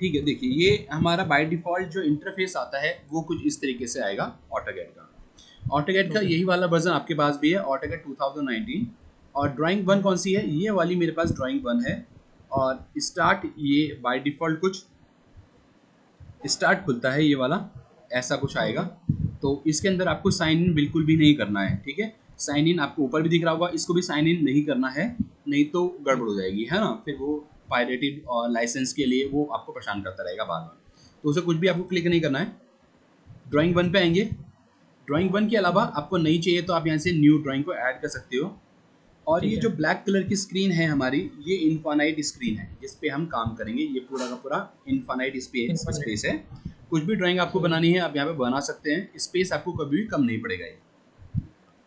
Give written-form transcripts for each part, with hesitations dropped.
ठीक है, देखिए ये हमारा बाय डिफ़ॉल्ट जो इंटरफ़ेस आता है वो कुछ इस तरीके से आएगा ऑटोकैड का। ऑटोकैड का ओके यही वाला वर्ज़न आपके पास भी है, ऑटोकैड 2019। और ड्राइंग 1 कौन सी है? ये वाली मेरे पास ड्राइंग 1 है। और स्टार्ट ये बाय डिफ़ॉल्ट कुछ स्टार्ट खुलता है ये वाला, ऐसा कुछ आएगा। ओके तो इसके अंदर आपको साइन इन बिल्कुल भी नहीं करना है, ठीक है? साइन इन आपको ऊपर भी दिख रहा होगा, इसको भी साइन इन नहीं करना है, नहीं तो गड़बड़ हो जाएगी, है ना? फिर वो पायरेटेड और लाइसेंस के लिए वो आपको परेशान करता रहेगा बार बार। तो उसे कुछ भी आपको क्लिक नहीं करना है। ड्राइंग 1 पे आएंगे। ड्राइंग 1 के अलावा आपको नहीं चाहिए तो आप यहाँ से न्यू ड्राइंग को ऐड कर सकते हो। और ये ठीक है। जो ब्लैक कलर की स्क्रीन है हमारी, ये इनफाइनाइट स्क्रीन है जिस पे हम काम करेंगे। ये पूरा का पूरा इनफाइनाइट इनफाइनाइट। स्पेस है। कुछ भी ड्राइंग आपको ठीक है। बनानी है आप यहाँ पे बना सकते हैं, स्पेस आपको कभी भी कम नहीं पड़ेगा ये।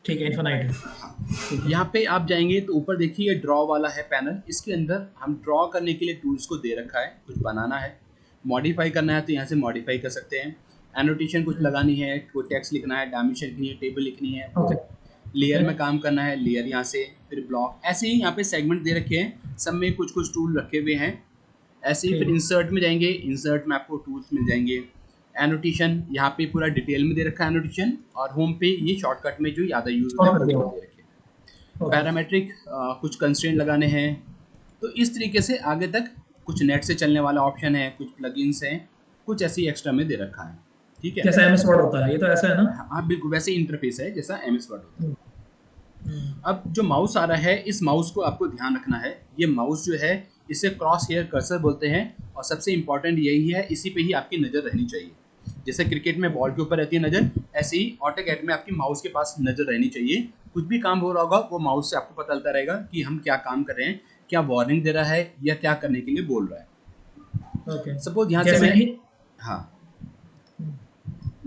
ठीक है, इनफाइनाइट है। ठीक है। यहाँ पे आप जाएंगे तो ऊपर देखिए ड्रॉ वाला है पैनल, इसके अंदर हम ड्रॉ करने के लिए टूल्स को दे रखा है। कुछ बनाना है, मॉडिफाई करना है तो यहाँ से मॉडिफाई कर सकते हैं। एनोटेशन कुछ लगानी है, कोई टेक्स्ट लिखना है, डायमेंशन लिखनी है, टेबल लिखनी है, ओके लेयर ओके में काम करना है, लेयर यहाँ से, फिर ब्लॉक, ऐसे ही यहाँ पे सेगमेंट दे रखे हैं, सब में कुछ कुछ टूल रखे हुए हैं। ऐसे ही ठीक फिर है। इंसर्ट में जाएंगे, इंसर्ट में आपको टूल्स मिल जाएंगे। एनोटेशन यहाँ पे पूरा डिटेल में दे रखा है एनोटेशन, और होम पे ये शॉर्टकट में जो ज़्यादा यूज होता और है कर वो दिया। टूल दे रखे हैं। ओके पैरामेट्रिक कुछ कंस्ट्रेंट लगाने हैं। तो इस तरीके से आगे तक कुछ नेट से चलने वाला ऑप्शन है, कुछ प्लगइन्स हैं, कुछ ऐसे ही एक्स्ट्रा में दे रखा है, ठीक है? जैसा एमएस वर्ड होता है, ये तो ऐसा है ना? हाँ बिल्कुल वैसे इंटरफेस है जैसा एमएस वर्ड होता है। हम्म, हम्म, अब जो माउस आ रहा है, इस माउस को आपको ध्यान रखना है। ये माउस जो है इसे क्रॉस हेयर कर्सर बोलते हैं, और सबसे इंपॉर्टेंट यही है, इसी पे ही आपकी नज़र रहनी चाहिए। जैसे क्रिकेट में बॉल के ऊपर रहती है नज़र, ऐसे ही ऑटोकैड में आपकी माउस के पास नज़र रहनी चाहिए। कुछ भी काम हो रहा होगा वो माउस से आपको पता चलता रहेगा कि हम क्या काम कर रहे हैं, क्या वार्निंग दे रहा है या क्या करने के लिए बोल रहा है। ओके। सपोज यहाँ से जैसे मैं, कि हाँ, हम्म,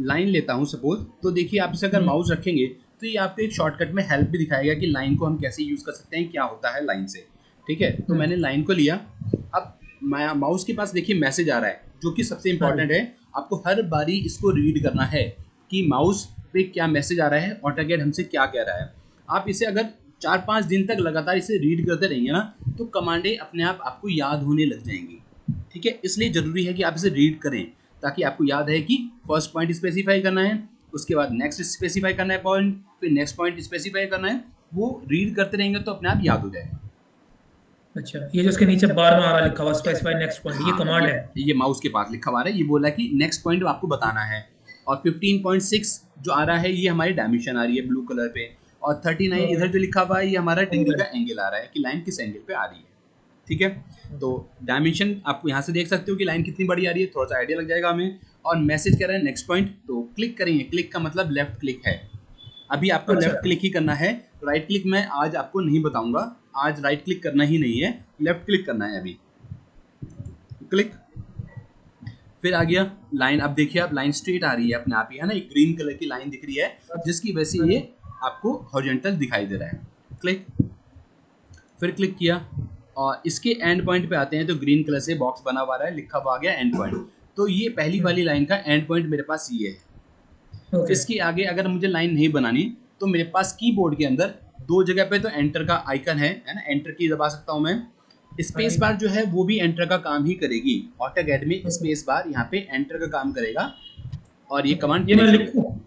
लाइन लेता हूँ सपोज, तो देखिए आप इसे अगर हम्म, माउस रखेंगे तो ये आपको एक शॉर्टकट में हेल्प भी दिखाएगा कि लाइन को हम कैसे यूज़ कर सकते हैं, क्या होता है लाइन से, ठीक है? तो हम्म, मैंने लाइन को लिया। अब माउस के पास देखिए मैसेज आ रहा है, जो कि सबसे हाँ जी। इंपॉर्टेंट है। आपको हर बारी इसको रीड करना है कि माउस पे क्या मैसेज आ रहा है, ऑटोकैड हमसे क्या कह रहा है। आप इसे अगर 4-5 दिन तक लगातार इसे रीड करते रहेंगे ना, तो कमांडें अपने आप आपको याद होने लग जाएंगी, ठीक है? इसलिए ज़रूरी है कि आप इसे रीड करें, ताकि आपको याद है कि फर्स्ट पॉइंट स्पेसिफाई करना है, उसके बाद नेक्स्ट स्पेसिफाई करना है पॉइंट, फिर नेक्स्ट पॉइंट स्पेसिफाई करना है। वो रीड करते रहेंगे तो अपने आप याद हो जाएगा। अच्छा, ये जो उसके नीचे बार में आ रहा लिखा हुआ स्पेसिफाई नेक्स्ट पॉइंट, ये हाँ, कमांड है? ये माउस के पास लिखा हुआ है, ये बोला कि नेक्स्ट पॉइंट आपको बताना है। और 15.6 जो आ रहा है ये हमारी डायमेंशन आ रही है ब्लू कलर पे। और 39 ओके। इधर जो लिखा हुआ है ये हमारा डिग्री एंगल। का एंगल आ रहा है कि लाइन किस एंगल पे आ रही है, ठीक है? तो डायमेंशन आपको यहाँ से देख सकते हो कि लाइन कितनी बड़ी आ रही है, थोड़ा सा आइडिया लग जाएगा हमें। और मैसेज कह रहा है नेक्स्ट पॉइंट, तो क्लिक करेंगे, क्लिक का मतलब लेफ्ट क्लिक है। अभी आपको अच्छा। लेफ्ट क्लिक ही करना है, राइट क्लिक मैं आज आपको नहीं बताऊंगा। आज राइट क्लिक करना ही नहीं है, लेफ्ट क्लिक करना है अभी। क्लिक, फिर आ गया लाइन। अब देखिए आप लाइन स्ट्रेट आ रही है अपने आप ही, है ना? एक ग्रीन कलर की लाइन दिख रही है जिसकी वजह से हाँ ये जी। आपको हॉरिजॉन्टल दिखाई दे रहा है। क्लिक, फिर क्लिक किया और इसके एंड पॉइंट पे आते हैं तो ग्रीन कलर से बॉक्स बना हुआ है, लिखा हुआ आ गया एंड पॉइंट। तो ये पहली वाली लाइन का एंड पॉइंट मेरे पास ये है। ओके। इसके आगे अगर मुझे लाइन नहीं बनानी तो मेरे पास कीबोर्ड के अंदर दो जगह पे तो एंटर का आइकन है ना? एंटर की दबा सकता हूँ मैं। हाँ स्पेस जी। बार जो है वो भी एंटर का काम ही करेगी। ऑटोकैड में ओके स्पेस बार यहाँ पे एंटर का काम करेगा और ये ओके, कमांड ये मैं फिनिश हो लिखूँ? जाएगी।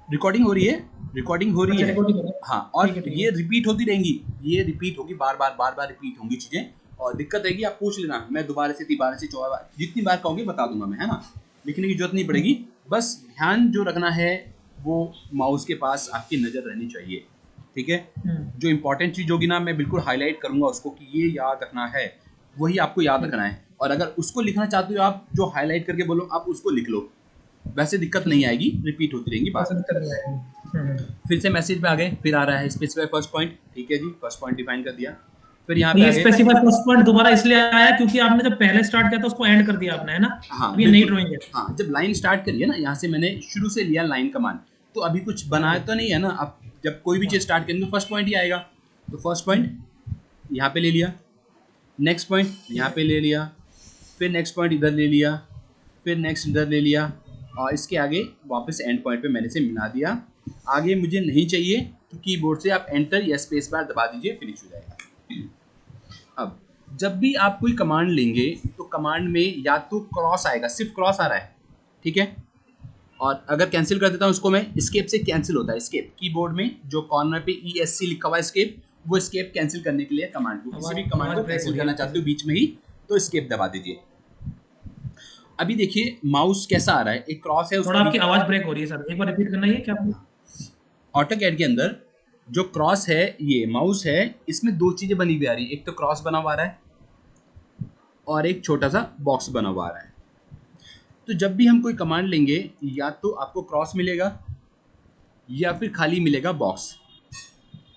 रिकॉर्डिंग हो रही है, रिकॉर्डिंग हो रही अच्छा, है। रिकॉर्डिंग करो। हाँ, ठीक और है ठीक ये है। रिपीट होती रहेंगी, ये रिपीट होगी, बार बार रिपीट होंगी चीज़ें। और दिक्कत रहेगी आप पूछ लेना, मैं दोबारा से 13 से 14 बार जितनी बार कहोगे बता दूंगा मैं, है ना? लिखने की जरूरत नहीं हम्म, पड़ेगी। बस ध्यान जो रखना है वो माउस के पास आपकी नज़र रहनी चाहिए, ठीक है? हम्म, जो इंपॉर्टेंट चीज़ होगी ना मैं बिल्कुल हाईलाइट करूंगा उसको कि ये याद रखना है, वही आपको याद ठीक रखना है। और अगर उसको लिखना चाहते हो आप, जो हाईलाइट करके बोलो आप उसको लिख लो, वैसे दिक्कत ठीक नहीं है। आएगी, रिपीट होती रहेंगी बार ऐसा बार। दिक्कत नहीं आएगी। फिर से मैसेज पे आ गए, फिर आ रहा है स्पेसिफाई फर्स्ट पॉइंट, ठीक है जी, फर्स्ट पॉइंट डिफाइन कर दिया। फिर यहाँ तो पे आ ये गए। स्पेसिफाई फर्स्ट पॉइंट दोबारा इसलिए आया क्योंकि आपने जब पहले स्टार्ट किया था उसको एंड कर दिया आपने, है ना? हाँ अब ये नई बिल्कुल। ड्राइंग है। हाँ, जब लाइन स्टार्ट करी है ना, यहाँ से मैंने शुरू से लिया लाइन कमांड, तो अभी कुछ हाँ बनाया जी। तो नहीं है ना। अब जब कोई भी हाँ। चीज़ स्टार्ट करेंगे तो फर्स्ट पॉइंट ही आएगा। तो फर्स्ट हम्म, पॉइंट यहाँ पे ले लिया, नेक्स्ट पॉइंट ठीक यहाँ है। पे ले लिया, फिर नेक्स्ट पॉइंट इधर ले लिया, फिर नेक्स्ट इधर ले लिया, और इसके आगे वापस एंड पॉइंट पे मैंने से मिला दिया। आगे मुझे नहीं चाहिए तो कीबोर्ड से आप एंटर या स्पेस बार दबा दीजिए, फिनिश हो जाएगा। अब जब भी आप कोई कमांड लेंगे तो कमांड में या तो क्रॉस आएगा, सिर्फ क्रॉस आ रहा है, ठीक है। और अगर कैंसिल कर देता हूँ इसको मैं, एस्केप से कैंसिल होता है। एस्केप कीबोर्ड में जो कॉर्नर पे ESC लिखा हुआ है एस्केप, वो एस्केप कैंसिल करने के लिए कमांड को, किसी भी कमांड को कैंसिल करना चाहते हो बीच में ही तो एस्केप दबा दीजिए। अभी देखिए माउस कैसा आ रहा है, एक क्रॉस है, थोड़ा आपकी आवाज ब्रेक हो रही है सर, एक बार रिपीट करना है क्या? ऑटोकैड के अंदर जो क्रॉस है, ये माउस है, इसमें दो चीजें बनी हुई आ रही है, एक तो क्रॉस बना हुआ आ रहा है और एक छोटा सा बॉक्स बना हुआ आ रहा है। तो जब भी हम कोई कमांड लेंगे या तो आपको क्रॉस मिलेगा या फिर खाली मिलेगा बॉक्स,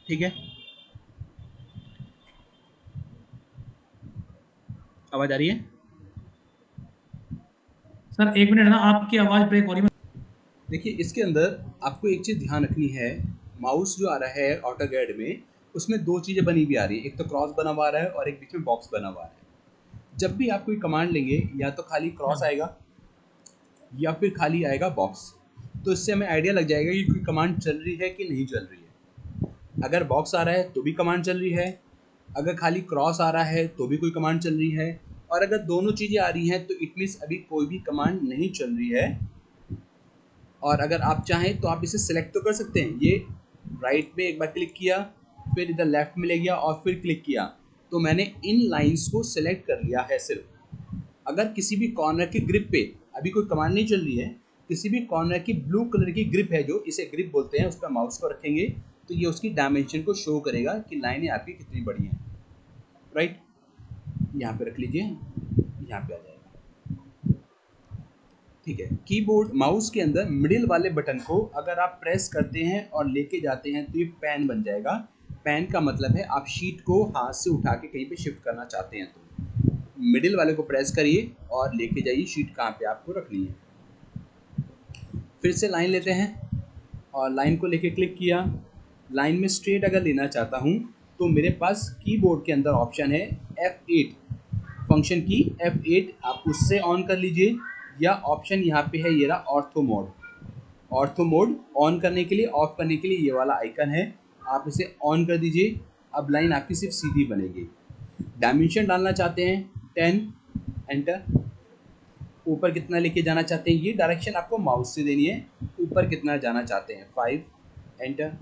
ठीक है। आवाज आ रही है सर? एक मिनट ना, आपकी आवाज ब्रेक हो रही है। देखिए इसके अंदर आपको एक चीज ध्यान रखनी है, माउस जो आ रहा है ऑटोकैड में, उसमें दो चीजें बनी हुई आ रही है, एक तो क्रॉस बना हुआ आ रहा है और एक बीच में बॉक्स बना हुआ आ रहा है। जब भी आप कोई कमांड लेंगे या तो खाली क्रॉस आएगा या फिर खाली आएगा बॉक्स, तो इससे हमें आइडिया लग जाएगा कि कोई कमांड चल रही है कि नहीं चल रही है। अगर बॉक्स आ रहा है तो भी कमांड चल रही है, अगर खाली क्रॉस आ रहा है तो भी कोई कमांड चल रही है, और अगर दोनों चीज़ें आ रही हैं तो इट मीन्स अभी कोई भी कमांड नहीं चल रही है। और अगर आप चाहें तो आप इसे सिलेक्ट तो कर सकते हैं, ये राइट में एक बार क्लिक किया, फिर इधर लेफ्ट में ले गया और फिर क्लिक किया, तो मैंने इन लाइंस को सिलेक्ट कर लिया है सिर्फ। अगर किसी भी कॉर्नर की ग्रिप पे अभी कोई कमांड नहीं चल रही है, किसी भी कॉर्नर की ब्लू कलर की ग्रिप है, जो इसे ग्रिप बोलते हैं, उस पर माउस को रखेंगे तो ये उसकी डायमेंशन को शो करेगा कि लाइनें आपकी कितनी बड़ी हैं, राइट। यहाँ पे रख लीजिए, यहाँ पे आ जाएगा, ठीक है। कीबोर्ड माउस के अंदर मिडिल वाले बटन को अगर आप प्रेस करते हैं और लेके जाते हैं तो ये पैन बन जाएगा। पैन का मतलब है आप शीट को हाथ से उठा के कहीं पे शिफ्ट करना चाहते हैं तो मिडिल वाले को प्रेस करिए और लेके जाइए शीट कहाँ पे आपको रखनी है। फिर से लाइन लेते हैं और लाइन को लेके क्लिक किया। लाइन में स्ट्रेट अगर लेना चाहता हूँ तो मेरे पास कीबोर्ड के अंदर ऑप्शन है F8, फंक्शन की F8, आप उससे ऑन कर लीजिए, या ऑप्शन यहाँ पे है ये रहा ortho mode. Ortho mode on करने के लिए, ऑफ करने के लिए ये वाला आइकन है, आप इसे ऑन कर दीजिए। अब लाइन आपकी सिर्फ सीधी बनेगी। डायमेंशन डालना चाहते हैं 10, एंटर। ऊपर कितना लेके जाना चाहते हैं, ये डायरेक्शन आपको माउस से देनी है। ऊपर कितना जाना चाहते हैं 5, एंटर।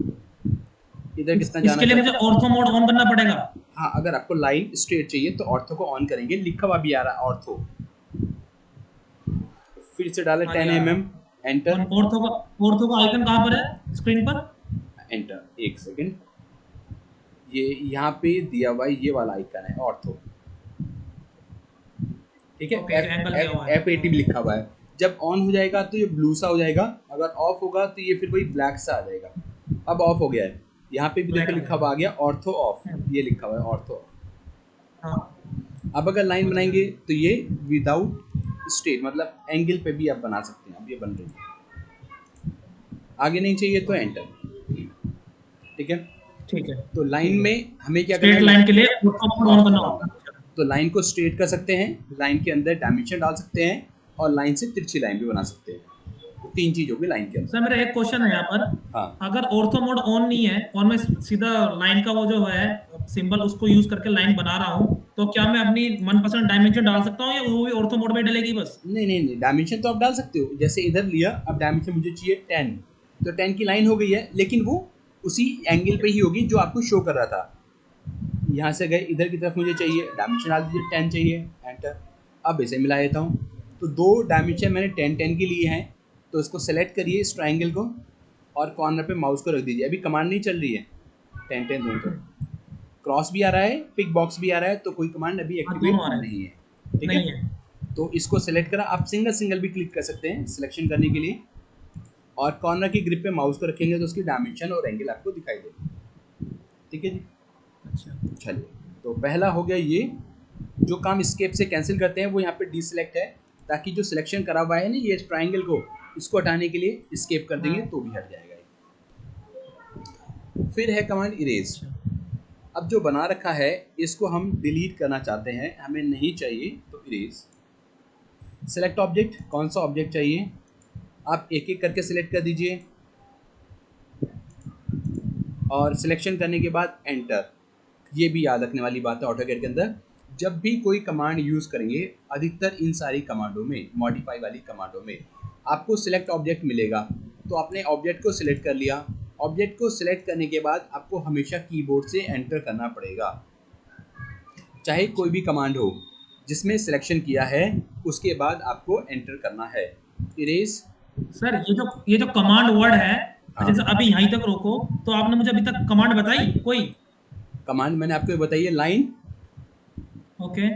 इधर कितना जाना इसके लिए मुझे ऑर्थो मोड ऑन करना पड़ेगा? हाँ, अगर आपको लाइन स्ट्रेट चाहिए तो ऑर्थो को ऑन करेंगे, लिखा हुआ भी आ रहा है ऑर्थो। फिर से डालें 10 mm, एंटर। ऑर्थो का आइकन कहाँ पर है स्क्रीन पर? एंटर, एक सेकंड, ये यहाँ पे दिया हुआ ये वाला आइकन है ऑर्थो, ठीक है। F80 लिखा हुआ है। जब ऑन हो जाएगा तो ये ब्लू सा हो जाएगा, अगर ऑफ होगा तो ये फिर वही ब्लैक सा आ जाएगा। अब ऑफ हो गया है, यहाँ पे भी देखो लिखा हुआ आ गया ऑर्थो ऑफ, ये लिखा हुआ है ऑर्थो। अब अगर लाइन बनाएंगे तो ये विदाउट स्ट्रेट मतलब एंगल पे भी आप बना सकते हैं। अब ये बन रही है, आगे नहीं चाहिए तो एंटर, ठीक है। ठीक है, तो लाइन में हमें क्या करना है, लाइन के लिए ऑन करना होगा। तो लाइन को स्ट्रेट कर सकते हैं, लाइन के अंदर डायमेंशन डाल सकते हैं और लाइन से तिरछी लाइन भी बना सकते हैं। तो तीन चीज होगी लाइन के अंदर। सर मेरा एक क्वेश्चन है यहाँ पर, हाँ, अगर ऑर्थो मोड ऑन नहीं है और मैं सीधा लाइन का वो जो है सिंबल उसको यूज करके लाइन बना रहा हूँ, तो क्या मैं अपनी मनपसंद डायमेंशन डाल सकता हूँ या वो भी ऑर्थो मोड में डलेगी बस? नहीं, डायमेंशन तो आप डाल सकते हो। जैसे इधर लिया, अब डायमेंशन मुझे चाहिए 10, तो 10 की लाइन हो गई है, लेकिन वो उसी एंगल पे ही होगी जो आपको शो कर रहा था। यहाँ से गए इधर की तरफ, मुझे चाहिए डायमेंशन डाल दीजिए 10 चाहिए, एंटर। अब इसे मिला देता हूँ, तो दो डायमेंशन मैंने 10 के लिए हैं, तो इसको सेलेक्ट करिए इस ट्राइंगल को और कॉर्नर पे माउस को रख दीजिए। अभी कमांड नहीं चल रही है, 10 दोनों तो क्रॉस भी आ रहा है, पिक बॉक्स भी आ रहा है, तो कोई कमांड अभी एक्टिवेट नहीं है, ठीक है। तो इसको सेलेक्ट करा, आप सिंगल भी क्लिक कर सकते हैं सिलेक्शन करने के लिए, और कॉर्नर की ग्रिप पे माउस को रखेंगे तो उसकी डायमेंशन और एंगल आपको दिखाई देगा, ठीक है जी। अच्छा, चलिए, तो पहला हो गया ये, जो काम एस्केप से कैंसिल करते हैं वो यहाँ पे डीसेलेक्ट है, ताकि जो सिलेक्शन करा हुआ है ना ये ट्राइंगल को, इसको हटाने के लिए एस्केप कर देंगे तो भी हट जाएगा। फिर है कमांड इरेज। अब जो बना रखा है इसको हम डिलीट करना चाहते हैं, हमें नहीं चाहिए, तो इरेज। सेलेक्ट ऑब्जेक्ट, कौन सा ऑब्जेक्ट चाहिए आप एक एक करके सिलेक्ट कर दीजिए, और सिलेक्शन करने के बाद एंटर। ये भी याद रखने वाली बात है ऑटोकैड के अंदर, जब भी कोई कमांड यूज़ करेंगे, अधिकतर इन सारी कमांडों में, मॉडिफाई वाली कमांडों में आपको सिलेक्ट ऑब्जेक्ट मिलेगा। तो आपने ऑब्जेक्ट को सिलेक्ट कर लिया। ऑब्जेक्ट को सिलेक्ट करने के बाद आपको हमेशा कीबोर्ड से एंटर करना पड़ेगा, चाहे कोई भी कमांड हो जिसमें सिलेक्शन किया है, उसके बाद आपको एंटर करना है। इरेज। सर ये जो कमांड वर्ड है, हाँ। जैसे अभी यहीं तक रोको, तो आपने मुझे अभी तक कमांड बताई कोई? कमांड मैंने आपको बताई है लाइन, ओके।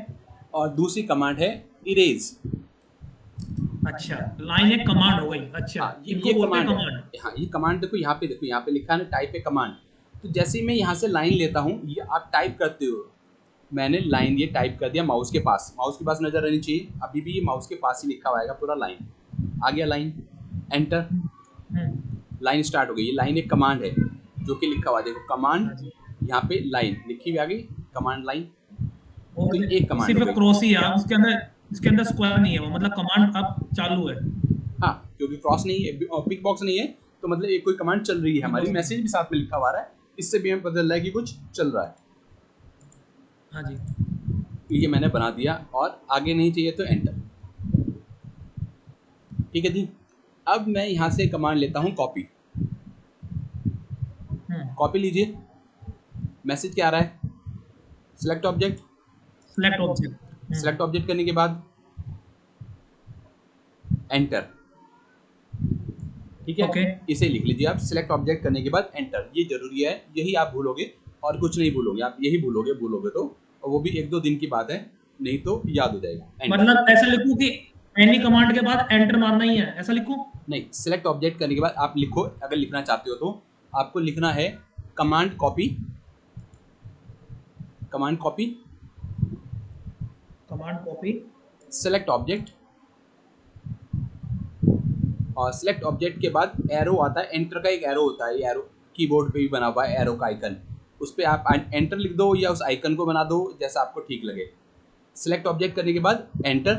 और दूसरी कमांड है इरेज। अच्छा, लाइन एक कमांड हो गई। अच्छा, हाँ, इनको ये बोलते हैं कमांड है। कमांड। हाँ, ये कमांड देखो यहाँ पे, देखो यहाँ पे लिखा है ना, टाइप ए कमांड। तो जैसे ही मैं यहाँ से लाइन लेता हूँ, ये आप टाइप करते हो, मैंने लाइन ये टाइप कर दिया माउस के पास। माउस के पास नजर आनी चाहिए, अभी भी ये माउस के पास ही लिखा हुआ है पूरा लाइन। आ गया लाइन, एंटर, लाइन स्टार्ट हो गई। ये लाइन एक कमांड है जो कि लिखा हुआ है, देखो कमांड, यहाँ पे लाइन लिखी हुई आ गई, कमांड लाइन। तो ये एक कमांड सिर्फ हो गई। क्रॉस ही है, इसके अंदर स्क्वायर नहीं है, वो मतलब कमांड अब चालू है। हाँ, क्योंकि क्रॉस नहीं है और पिक बॉक्स नहीं है, तो मतलब एक कोई कमांड चल रही है हमारी, मैसेज भी साथ में लिखा हुआ है, इससे भी हमें पता चल रहा है कि कुछ चल रहा है। हाँ जी, ये मैंने बना दिया, और आगे नहीं चाहिए तो एंटर। ठीक है जी। अब मैं यहाँ से कमांड लेता हूँ कॉपी। कॉपी लीजिए। मैसेज क्या आ रहा है? Select object. Select object. Select object करने के बाद एंटर। ठीक है, Okay. इसे लिख लीजिए आप। सिलेक्ट ऑब्जेक्ट करने के बाद एंटर, ये जरूरी है, यही आप भूलोगे और कुछ नहीं भूलोगे, आप यही भूलोगे तो, और वो भी 1-2 दिन की बात है, नहीं तो याद हो जाएगा। मतलब ऐसा लिखूं कि एनी कमांड के बाद एंटर मारना ही है, ऐसा लिखूं? नहीं, सिलेक्ट ऑब्जेक्ट करने के बाद आप लिखो, अगर लिखना चाहते हो तो आपको लिखना है command copy, command copy, command copy, select object, और सिलेक्ट ऑब्जेक्ट के बाद एरो आता है, एंटर का एक एरो होता है, ये एरो कीबोर्ड पे भी बना हुआ है, एरो का आइकन, उस पर आप एंटर लिख दो या उस आइकन को बना दो जैसा आपको ठीक लगे। सिलेक्ट ऑब्जेक्ट करने के बाद एंटर।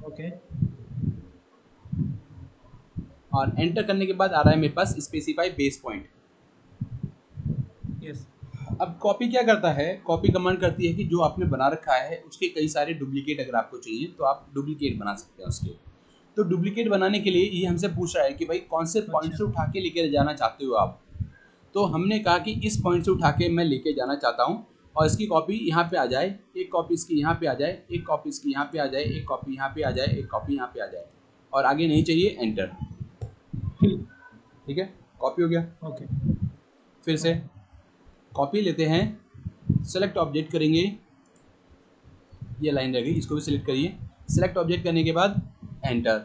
ओके। और एंटर करने के बाद आ रहा है मेरे पास स्पेसिफाई बेस पॉइंट। यस। अब कॉपी क्या करता है? कॉपी कमांड करती है कि जो आपने बना रखा है उसके कई सारे डुप्लीकेट अगर आपको चाहिए तो आप डुप्लीकेट बना सकते हैं उसके। तो डुप्लीकेट बनाने के लिए ये हमसे पूछ रहा है कि भाई कौन से पॉइंट से उठा के लेके जाना चाहते हो आप। तो हमने कहा कि इस पॉइंट से उठा के मैं लेके जाना चाहता हूँ, और इसकी कॉपी यहाँ पे आ जाए, एक कॉपी इसकी यहाँ पे आ जाए, एक कॉपी इसकी यहाँ पे आ जाए, एक कॉपी यहाँ पे आ जाए, एक कॉपी यहाँ पे आ जाए, और आगे नहीं चाहिए, एंटर। ठीक है, कॉपी हो गया। ओके। फिर से कॉपी लेते हैं, सेलेक्ट ऑब्जेक्ट करेंगे, ये लाइन रह गई, इसको भी सिलेक्ट करिए। सेलेक्ट ऑब्जेक्ट करने के बाद एंटर।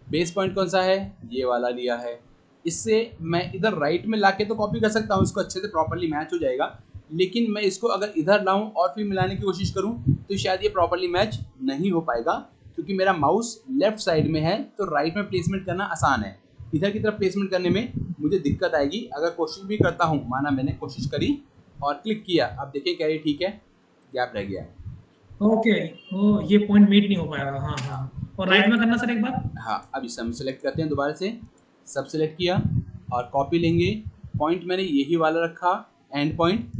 बेस पॉइंट कौन सा है? ये वाला लिया है। इससे मैं इधर राइट में लाके तो कॉपी कर सकता हूँ, इसको अच्छे से प्रॉपर्ली मैच हो जाएगा, लेकिन मैं इसको अगर इधर लाऊं और फिर मिलाने की कोशिश करूं तो शायद ये प्रॉपर्ली मैच नहीं हो पाएगा, क्योंकि मेरा माउस लेफ्ट साइड में है, तो राइट में प्लेसमेंट करना आसान है, इधर की तरफ प्लेसमेंट करने में मुझे दिक्कत आएगी। अगर कोशिश भी करता हूँ, माना मैंने कोशिश करी और क्लिक किया, अब देखिए क्या ये ठीक है, गैप रह गया है। ओके, ओ ये पॉइंट मीट नहीं हो पाएगा। हाँ हाँ, और राइट में करना सर एक बार। हाँ, अब इसे हम सेलेक्ट करते हैं दोबारा से, सब सेलेक्ट किया और कॉपी लेंगे। पॉइंट मैंने यही वाला रखा, एंड पॉइंट,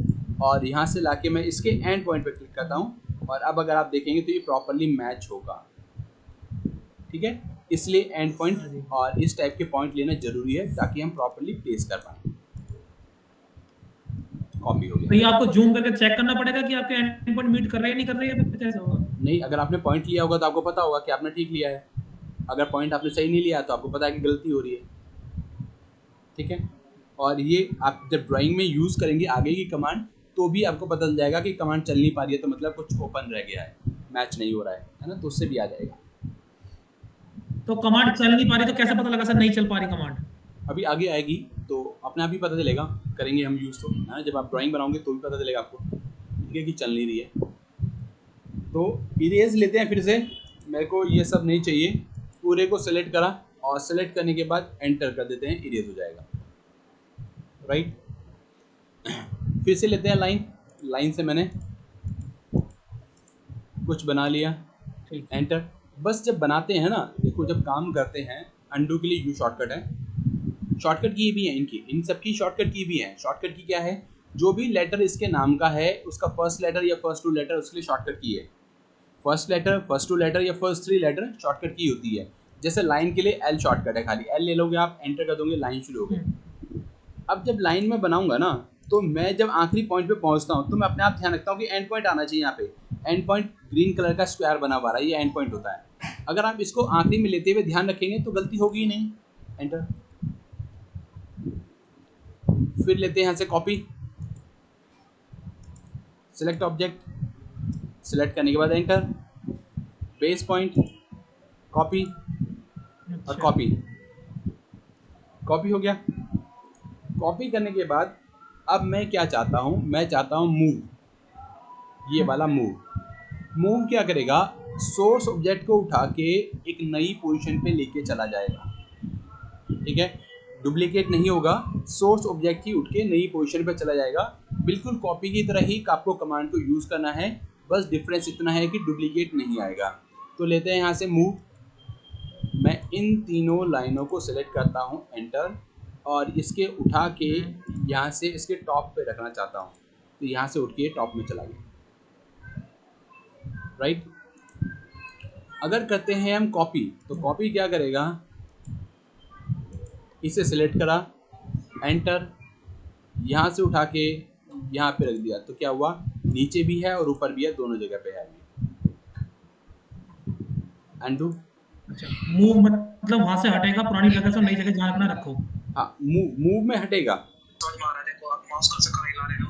और यहाँ से लाके मैं इसके एंड पॉइंट पे क्लिक करता हूँ, और अब अगर आप देखेंगे तो ये प्रॉपर्ली मैच होगा। ठीक है, इसलिए एंड पॉइंट और इस टाइप के पॉइंट लेना जरूरी है ताकि हम प्रॉपर्ली प्लेस कर पाएँ। कॉपी हो गया। तो ये आपको जूम करके चेक करना पड़ेगा कि आपके एंड पॉइंट मीट कर रहे हैं नहीं कर रहे हैं, फिर कैसे होगा? नहीं, अगर आपने पॉइंट लिया होगा तो आपको पता होगा कि आपने ठीक लिया है, अगर पॉइंट आपने सही नहीं लिया तो आपको पता है कि गलती हो रही है। ठीक है, और ये आप जब ड्राइंग में यूज़ करेंगे आगे की कमांड, तो भी आपको पता चल जाएगा कि कमांड चल नहीं पा रही है, तो मतलब कुछ ओपन रह गया है, मैच नहीं हो रहा है ना, तो उससे भी आ जाएगा। तो कमांड चल नहीं पा रही तो कैसे पता लगा सर नहीं चल पा रही कमांड? अभी आगे आएगी तो अपने आप ही पता चलेगा, करेंगे हम यूज़ तो, है ना, जब आप ड्राइंग बनाओगे तो भी पता चलेगा आपको, ठीक है, कि चल नहीं रही है। तो इरेज लेते हैं फिर से, मेरे को ये सब नहीं चाहिए, पूरे को सेलेक्ट करा और सेलेक्ट करने के बाद एंटर कर देते हैं, इरेज हो जाएगा। राइट, फिर से लेते हैं लाइन, लाइन से मैंने कुछ बना लिया, एंटर। बस जब बनाते हैं ना, देखो जब काम करते हैं, अंडू के लिए यू शॉर्टकट है, शॉर्टकट की भी है इनकी, इन सब की शॉर्टकट की भी है। शॉर्टकट की क्या है? जो भी लेटर इसके नाम का है उसका फर्स्ट लेटर या फर्स्ट 2 लेटर उसके लिए शॉर्टकट की है। फर्स्ट लेटर, फर्स्ट 2 लेटर या फर्स्ट 3 लेटर शॉर्टकट की होती है। जैसे लाइन के लिए एल शॉर्टकट है, खाली एल ले लोगे आप, एंटर कर दोगे, लाइन शुरू हो गई। अब जब लाइन में बनाऊंगा ना, तो मैं जब आखिरी पॉइंट पे पहुंचता हूँ तो मैं अपने आप ध्यान रखता हूँ कि एंड पॉइंट आना चाहिए। यहाँ पे एंड पॉइंट ग्रीन कलर का स्क्वायर बना हुआ है, ये एंड पॉइंट होता है। अगर आप इसको आखिरी में लेते हुए ध्यान रखेंगे तो गलती होगी ही नहीं। एंटर, फिर लेते हैं यहाँ से कॉपी, सिलेक्ट ऑब्जेक्ट, सिलेक्ट करने के बाद एंटर, बेस पॉइंट, कॉपी और कॉपी। कॉपी हो गया। कॉपी करने के बाद अब मैं क्या चाहता हूँ, मैं चाहता हूँ मूव, ये वाला मूव। मूव क्या करेगा, सोर्स ऑब्जेक्ट को उठा के एक नई पोजीशन पे लेके चला जाएगा। ठीक है, डुप्लीकेट नहीं होगा, सोर्स ऑब्जेक्ट ही उठ के नई पोजीशन पे चला जाएगा। बिल्कुल कॉपी की तरह ही आपको कमांड को यूज़ करना है, बस डिफरेंस इतना है कि डुप्लीकेट नहीं आएगा। तो लेते हैं यहाँ से मूव, मैं इन तीनों लाइनों को सिलेक्ट करता हूँ, एंटर, और इसके उठा के यहाँ से इसके टॉप पे रखना चाहता हूँ, तो यहाँ से उठ के टॉप में चला गया। राइट। अगर करते हैं हम कॉपी, तो कॉपी क्या करेगा, इसे सिलेक्ट करा, एंटर, यहाँ से उठा के यहाँ पे रख दिया, तो क्या हुआ, नीचे भी है और ऊपर भी है, दोनों जगह पे है। अंडू, अच्छा, मूव मतलब वहां से हटेगा, पुरानी जगह से नई जगह जहाँ रखना रखो। हाँ, मूव में हटेगा,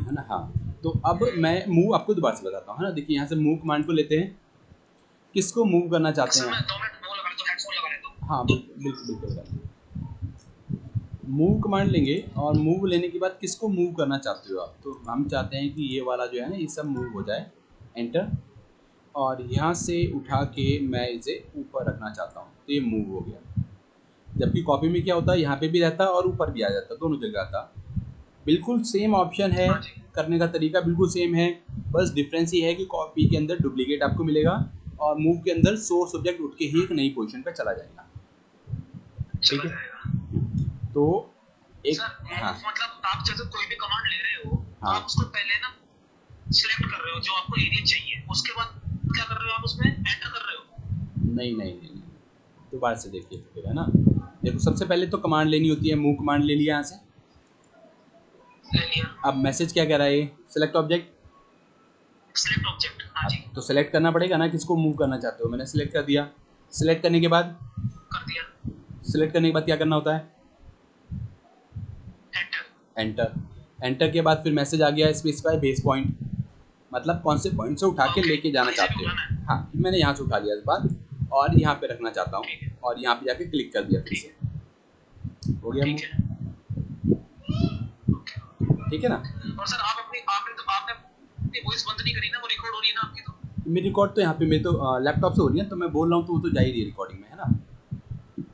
है ना। हाँ, तो अब मैं मूव आपको दोबारा से बताता हूँ, है ना। देखिए यहाँ से मूव कमांड को लेते हैं, किसको मूव करना चाहते हैं। हाँ बिल्कुल। मूव कमांड लेंगे और मूव लेने के बाद किसको मूव करना चाहते हो आप, तो हम चाहते हैं कि ये वाला जो है ना, ये सब मूव हो जाए। एंटर, और यहाँ से उठा के मैं इसे ऊपर रखना चाहता हूँ, तो ये मूव हो गया। जबकि कॉपी में क्या होता है, यहाँ पे भी रहता और ऊपर भी आ जाता, दोनों जगह आता। बिल्कुल सेम ऑप्शन है, करने का तरीका बिल्कुल सेम है, बस डिफरेंस ये है कि कॉपी के अंदर डुप्लीकेट आपको मिलेगा और मूव के अंदर सोर्स ऑब्जेक्ट उठ के ही एक नई पोजीशन पे चला जाएगा। ठीक है, तो एक हाँ, मतलब आप जैसे कोई भी कमांड ले रहे हो, हाँ, आप उसको पहले ना सिलेक्ट कर रहे हो जो आपको एरिया चाहिए, उसके बाद क्या कर रहे हो, आप उसमें एंटर कर रहे हो। नहीं, दोबारा से देखिए फिर, है ना। देखो सबसे पहले तो कमांड लेनी होती है, मूव कमांड ले लिया यहाँ से, ले लिया। अब मैसेज क्या कह रहा है, सिलेक्ट ऑब्जेक्ट, हाँ जी। तो सिलेक्ट करना पड़ेगा ना, किसको मूव करना चाहते हो। मैंने सिलेक्ट कर दिया, सिलेक्ट करने के बाद कर दिया, सिलेक्ट करने के बाद क्या करना होता है, एंटर के बाद फिर मैसेज आ गया, स्पेसिफाई बेस पॉइंट, मतलब कौन से पॉइंट से उठा के लेके जाना चाहते हो। हाँ, मैंने यहाँ से उठा लिया इस बार और यहाँ पे रखना चाहता हूँ, और यहाँ पे जाके क्लिक कर दिया, फिर से हो गया। ठीक है ना। और सर आप आपने वॉइस बंद नहीं करी ना, वो रिकॉर्ड हो रही है ना आपकी, तो मेरी रिकॉर्ड तो यहाँ पे मेरे तो लैपटॉप से हो रही है, तो मैं बोल रहा हूँ तो वो तो जा ही रही है रिकॉर्डिंग में, है ना।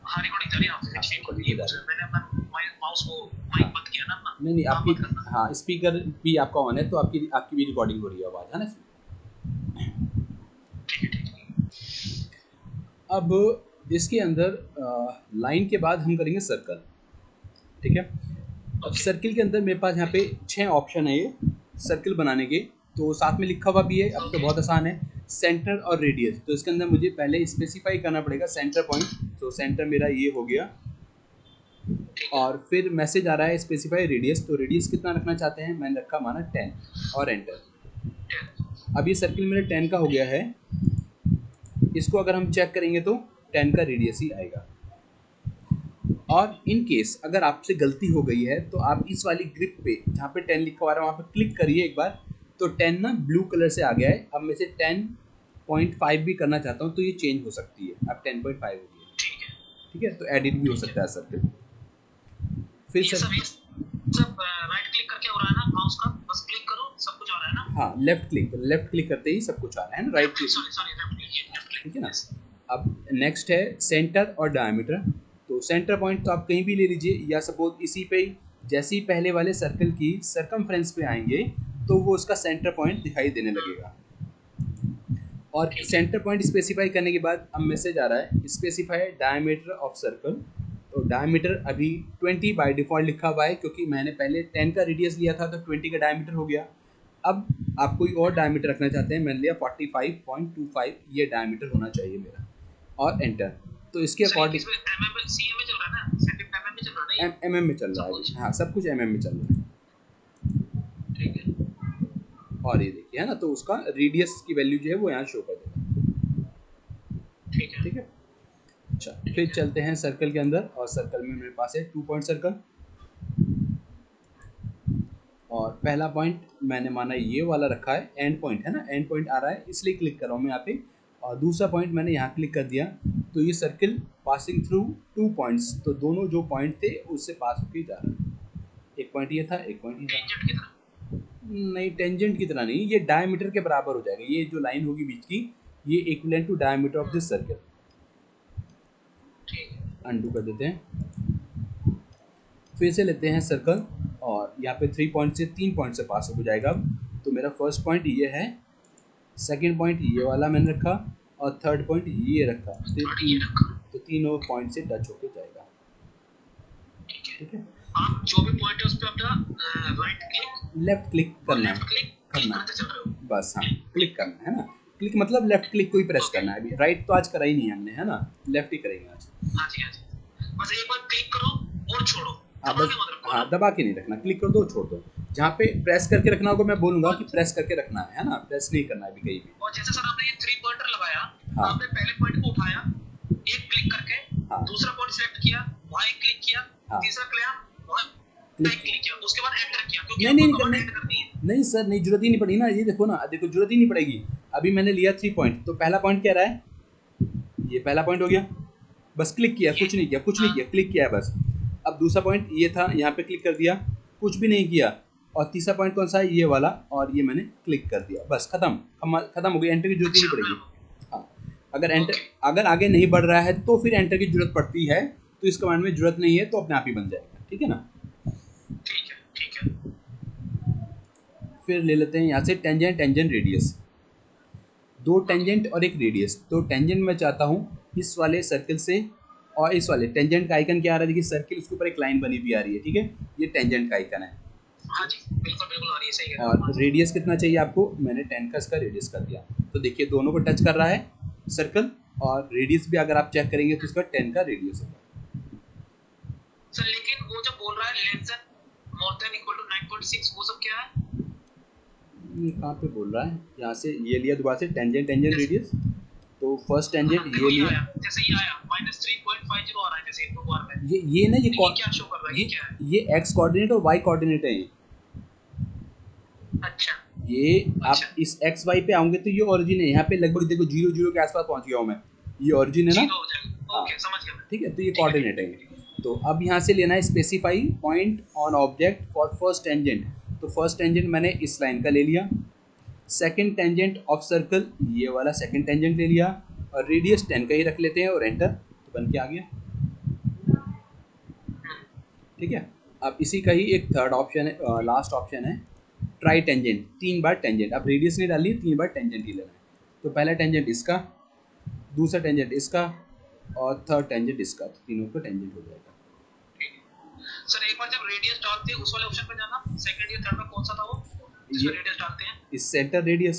हाँ, रिकॉर्डिंग जा रही है आपसे। मैंने अपना माउस को माइक बंद किया ना अपना। नहीं आपकी, हाँ, स्पीकर भी आपका ऑन है, तो आपकी भी रिकॉर्डिंग हो रही है आवाज़, है ना। ठीक है। अब इसके अंदर लाइन के बाद हम करेंगे सर्कल। ठीक है, अब सर्किल के अंदर मेरे पास यहाँ पे 6 ऑप्शन है ये सर्किल बनाने के, तो साथ में लिखा हुआ भी है। अब तो बहुत आसान है, सेंटर और रेडियस। तो इसके अंदर मुझे पहले स्पेसिफाई करना पड़ेगा सेंटर पॉइंट, तो सेंटर मेरा ये हो गया, और फिर मैसेज आ रहा है स्पेसिफाई रेडियस, तो रेडियस कितना रखना चाहते हैं, मैंने रखा माना 10 और एंटर। अब ये सर्किल मेरा 10 का हो गया है, इसको अगर हम चेक करेंगे तो 10 का रेडियस ही आएगा। और इन केस अगर आपसे गलती हो गई है तो आप इस वाली ग्रिप पे जहाँ पे 10 लिखा हुआ है वहाँ पे क्लिक करिए एक बार, तो 10 ना ब्लू कलर से आ गया है। अब मैं से 10.5 भी करना चाहता हूँ तो ये चेंज हो सकती है, अब 10.5 हो गई है। ठीक है, तो एडिट भी हो सकता है सर्किल। फिर सब राइट क्लिक करके हो रहा है ना माउस का, बस क्लिक करो सब कुछ आ रहा है ना। हाँ, लेफ्ट क्लिक करते ही सब कुछ आ रहा है ना, राइट क्लिक, ठीक है ना। अब नेक्स्ट है सेंटर और डायमीटर। तो सेंटर पॉइंट तो आप कहीं भी ले लीजिए, या सपोज इसी पे जैसे ही पहले वाले सर्कल की सरकमफ्रेंस पे आएंगे तो वो उसका सेंटर पॉइंट दिखाई देने लगेगा। और सेंटर पॉइंट स्पेसिफाई करने के बाद अब मैसेज आ रहा है स्पेसिफाई डायमीटर ऑफ सर्कल, तो डायमीटर अभी 20 बाय डिफ़ॉल्ट लिखा हुआ है, क्योंकि मैंने पहले 10 का रेडियस लिया था तो 20 का डायमीटर हो गया। अब आप कोई और डायमीटर रखना चाहते हैं, मैंने लिया 45.25, ये डायमीटर होना चाहिए मेरा, और एंटर। तो इसके अकॉर्डिंग एमएम में चल रहा है, हाँ सब कुछ एमएम में चल रहा है, ठीक है। और ये देखिए है ना, तो उसका रेडियस की वैल्यू जो है वो यहाँ शो कर देगा। ठीक है। अच्छा, फिर चलते हैं सर्कल के अंदर, और सर्कल में मेरे पास है 2 पॉइंट सर्कल, और पहला पॉइंट मैंने माना ये वाला रखा है, एंड पॉइंट है ना, एंड पॉइंट आ रहा है इसलिए क्लिक कर रहा हूँ मैं यहाँ पे, और दूसरा पॉइंट मैंने यहाँ क्लिक कर दिया, तो ये सर्कल पासिंग थ्रू 2 पॉइंट्स, तो दोनों जो पॉइंट थे उससे पास होके जा रहा है। एक पॉइंट ये था, एक पॉइंट ये था, नहीं टेंजेंट की तरह नहीं, ये डायमीटर के बराबर हो जाएगा, ये जो लाइन होगी बीच की ये equivalent to diameter of this circle. Undo कर देते हैं, फिर से लेते हैं सर्कल, और यहाँ पे 3 पॉइंट से 3 पॉइंट से पास हो जाएगा। तो मेरा फर्स्ट पॉइंट ये है, सेकंड पॉइंट ये वाला मैंने रखा, और थर्ड पॉइंट ये रखा, तो तीनों पॉइंट से टच होके जाएगा। ठीक है, आप जो भी पॉइंट है उस पे अपना राइट क्लिक, लेफ्ट क्लिक करना है, बस हाँ क्लिक करना है ना, क्लिक मतलब लेफ्ट क्लिक को ही प्रेस करना है, अभी राइट तो आज करा ही नहीं हमने, है ना, लेफ्ट ही करेंगे आज। हाँ जी, बस एक बार क्लिक करो और छोड़ो, हाँ दबा के नहीं रखना, क्लिक कर दो छोड़ दो, जहाँ पे प्रेस करके रखना होगा मैं बोलूंगा कि प्रेस करके रखना है ना, प्रेस नहीं करना है अभी कहीं भी। और जैसे सर आपने ये 3 पॉइंटर लगाया, हाँ। आपने पहले पॉइंट को उठाया, एक क्लिक करके, हाँ। दूसरा पॉइंट सिलेक्ट किया, वहाँ एक क्लिक किया, हाँ। तीसरा क्लिक किया, उसके बाद एंटर किया, क्योंकि नहीं करनी है। नहीं सर, नहीं जरूरत ही नहीं पड़ी ना, ये देखो ना, देखो जरूरत ही नहीं पड़ेगी। अभी मैंने लिया 3 पॉइंट, तो पहला पॉइंट क्या रहा है, ये पहला पॉइंट हो गया, बस क्लिक किया, कुछ नहीं किया, क्लिक किया बस। अब दूसरा पॉइंट ये था, यहाँ पे क्लिक कर दिया, कुछ भी नहीं किया, और तीसरा पॉइंट कौन सा है, ये वाला, और ये मैंने क्लिक कर दिया, बस खत्म हो गई, एंटर की जरूरत ही नहीं पड़ेगी। हाँ, अगर आगे नहीं बढ़ रहा है तो फिर एंटर की जरूरत पड़ती है, तो इस कमांड में जरूरत नहीं है, तो अपने आप ही बन जाएगा। ठीक है ना, ठीक है। फिर ले लेते हैं यहाँ से टेंजेंट रेडियस, 2 टेंजेंट और एक रेडियस। तो टेंजेंट मैं चाहता हूँ इस वाले सर्कल से, और इस वाले टेंजेंट का आइकन क्या आ रहा है, देखिए सर्कल, उसके ऊपर एक लाइन बनी हुई आ रही है, ठीक है, ये टेंजेंट का आइकन है। हाँ जी, बिल्कुल आ रही है, सही है। और रेडियस कितना चाहिए आपको, मैंने 10 का इसका रेडियस कर दिया, तो देखिए दोनों को टच कर रहा है सर्कल, और रेडियस भी अगर आप चेक करेंगे तो इसका 10 का रेडियस होगा। सर लेकिन वो जो बोल रहा है less than more than equal to 9.6, वो सब क्या है, कहाँ पे बोल रहा है, यहाँ से ये लिया दोबारा से टेंजेंट रेडियस, तो फर्स्ट टेंजेंट ये लिया, जैसे ये आया -3.50 आ रहा है, जैसे दो बार में ये ना, ये क्या शो कर रहा है, ये क्या है, ये एक्स कोऑर्डिनेट और वाई कोऑर्डिनेट है ये। अच्छा, ये आप इस एक्स वाई पे आओगे तो ये ओरिजिन है, यहाँ पे लगभग देखो 0 के आसपास पहुंच गया हूँ मैं, ये ओरिजिन है ना, ओके समझ गया, ठीक है, तो ये कोऑर्डिनेट है। तो अब यहाँ से लेना है specify point on object for first tangent, तो फर्स्ट टेंजेंट मैंने इस लाइन का ले लिया, सेकंड टेंजेंट ऑफ सर्कल ये वाला सेकंड टेंजेंट ले लिया, और रेडियस 10 का ही रख लेते हैं, और एंटर, तो बन के आ गया। ठीक है, अब इसी का ही एक थर्ड ऑप्शन है, लास्ट ऑप्शन है ट्राई टेंजेंट, 3 बार टेंजेंट, अब रेडियस नहीं डालनी, 3 बार टेंजेंट ही लेना है। तो पहला टेंजेंट इसका, दूसरा टेंजेंट इसका, और थर्ड टेंजेंट इसका, तो तीनों का टेंजेंट हो जाएगा। सर एक बार जब रेडियस डालते हैं उस वाले ऑप्शन पे जाना, सेकंड या थर्ड में कौन सा था वो, जिसमें रेडियस डालते हैं, इस सेंटर रेडियस,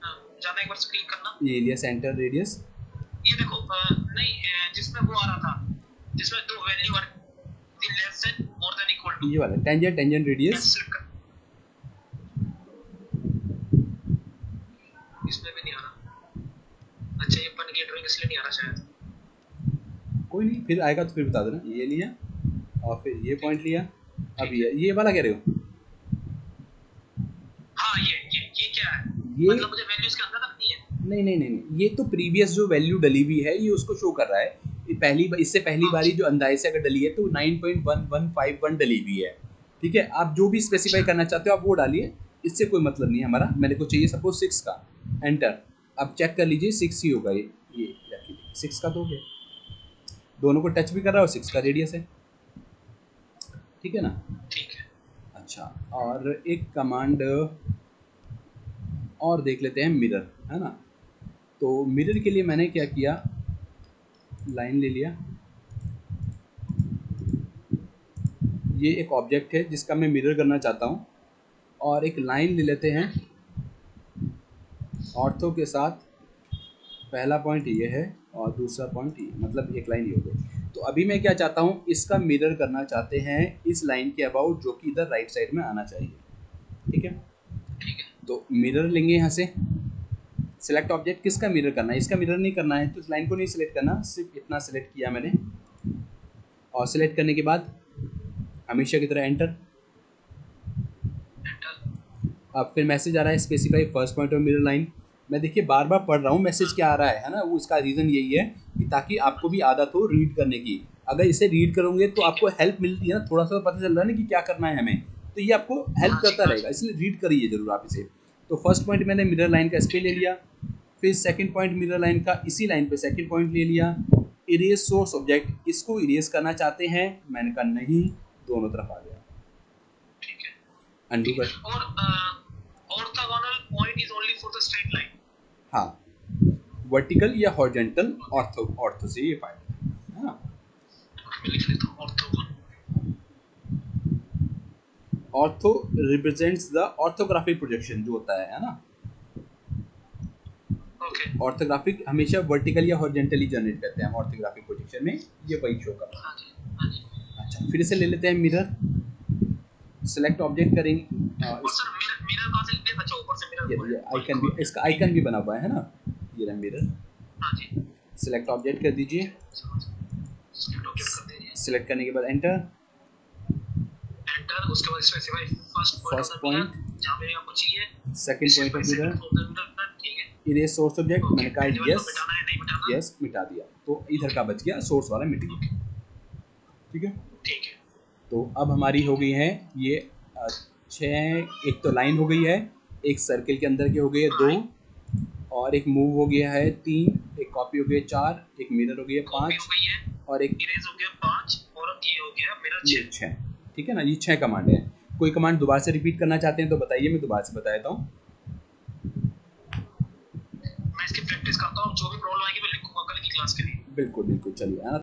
जाना, एक बार क्लिक करना, ये लिया सेंटर रेडियस, ये देखो नहीं, जिसमें वो आ रहा था, जिसमें दो वैल्यू आ रही थी, less than more than equal to, ये वाला टेंजेंट रेडियस, इसमें भी नहीं आ रहा। अच्छा, ये बन गया ड्राइंग, इसलिए नहीं आ रहा शायद, कोई नहीं, फिर आएगा तो फिर बता देना। ये लिया, और फिर ये पॉइंट लिया, अब ये वाला कह रहे हो, हाँ ये क्या है, ये मतलब मुझे वैल्यूज के अंदर रखनी है, नहीं, ये तो प्रीवियस जो वैल्यू डली हुई है ये उसको शो कर रहा है, ये इससे पहली बारी जो अंदाजे से अगर डली है तो 9.1151 डली हुई है। ठीक है, आप जो भी स्पेसिफाई करना चाहते हो आप वो डालिए, इससे कोई मतलब नहीं है हमारा। मेरे को चाहिए सपोज 6 का, एंटर, अब चेक कर लीजिए 6 ही होगा, ये 6 का तो हो गया, दोनों को टच भी कर रहा है और 6 का रेडियस है। ठीक है ना, ठीक है। अच्छा, और एक कमांड और देख लेते हैं, मिरर, है ना। तो मिरर के लिए मैंने क्या किया, लाइन ले लिया, ये एक ऑब्जेक्ट है जिसका मैं मिरर करना चाहता हूँ, और एक लाइन ले लेते हैं ऑर्थो के साथ। पहला पॉइंट ये है और दूसरा पॉइंट ये, मतलब एक लाइन ये हो गई। तो अभी मैं क्या चाहता हूँ, इसका मिरर करना चाहते हैं इस लाइन के अबाउट, जो कि इधर राइट साइड में आना चाहिए। ठीक है, तो मिरर लेंगे यहाँ से। सिलेक्ट ऑब्जेक्ट, किसका मिरर करना है, इसका मिरर नहीं करना है, तो इस लाइन को नहीं सिलेक्ट करना, सिर्फ इतना सिलेक्ट किया मैंने। और सिलेक्ट करने के बाद हमेशा की तरह एंटर। अब फिर मैसेज आ रहा है specify first point of mirror line. मैं देखिए बार बार पढ़ रहा हूँ मैसेज क्या आ रहा है ना, वो इसका रीज़न यही है कि ताकि आपको भी आदत हो रीड करने की। अगर इसे रीड करोगे तो आपको हेल्प मिलती है ना, थोड़ा सा पता चल रहा है ना कि क्या करना है हमें, तो ये आपको हेल्प करता रहेगा, इसलिए रीड करिए जरूर आप इसे। तो फर्स्ट पॉइंट मैंने मिरर लाइन का इस पे ले लिया, फिर सेकंड पॉइंट मिरर लाइन का इसी लाइन पे सेकंड पॉइंट ले लिया। इरेज सोर्स ऑब्जेक्ट, इसको इरेज करना चाहते हैं, मैंने कहा नहीं, दोनों तरफ आ गया। ठीक है, अंडू कर। और orthogonal point is only for the straight line. हाँ, वर्टिकल या हॉरिजॉन्टल, ऑर्थो से ये फायदा है। हाँ, मैं लिख लेता हूं orthogonal. Ortho represents the orthographic projection जो होता है ना। ओके, ऑर्थोग्राफिक हमेशा वर्टिकल या हॉरिजॉन्टली जनरेट करते हैं हम ऑर्थोग्राफिक प्रोजेक्शन में, ये वही शो कर रहा है। हां जी। अच्छा, फिर से ले लेते हैं मिरर। सिलेक्ट ऑब्जेक्ट करेंगे। और सर मिरर कहां से लेते हैं? अच्छा, ऊपर से मिरर ये आइकन भी, इसका आइकन भी बना हुआ है ना, ये रहा मिरर। हां जी। सिलेक्ट ऑब्जेक्ट कर दीजिए। सिलेक्ट ऑब्जेक्ट कर दीजिए। सिलेक्ट करने के बाद एंटर। एंटर, उसके बाद स्पेसिफाई फर्स्ट पॉइंट जहां पे आपको चाहिए। Second point of mirror. ठीक है, इरेज सोर्स ऑब्जेक्ट, मैंने कहा यस, मिटाना है नहीं मिटाना? यस, मिटा दिया, तो इधर का बच गया, सोर्स वाला मिट गया। ठीक है, ठीक है। तो अब हमारी हो गई है ये 6, एक तो लाइन हो गई है, एक सर्किल के अंदर के हो गए 2, और एक मूव हो गया है 3, एक कॉपी हो गया 4, एक मिरर हो गया 5, हो गई है, और एक इरेज हो गया 5, और ये हो गया मिरर 6। ठीक है ना, ये 6 कमांड है। कोई कमांड दोबारा से रिपीट करना चाहते हैं तो बताइए, मैं दोबारा से बता देता हूँ। मैं इसकी प्रैक्टिस करता हूँ, जो भी प्रॉब्लम आएगी मैं लिखूंगा कल की क्लास के लिए। बिल्कुल बिल्कुल, चलिए।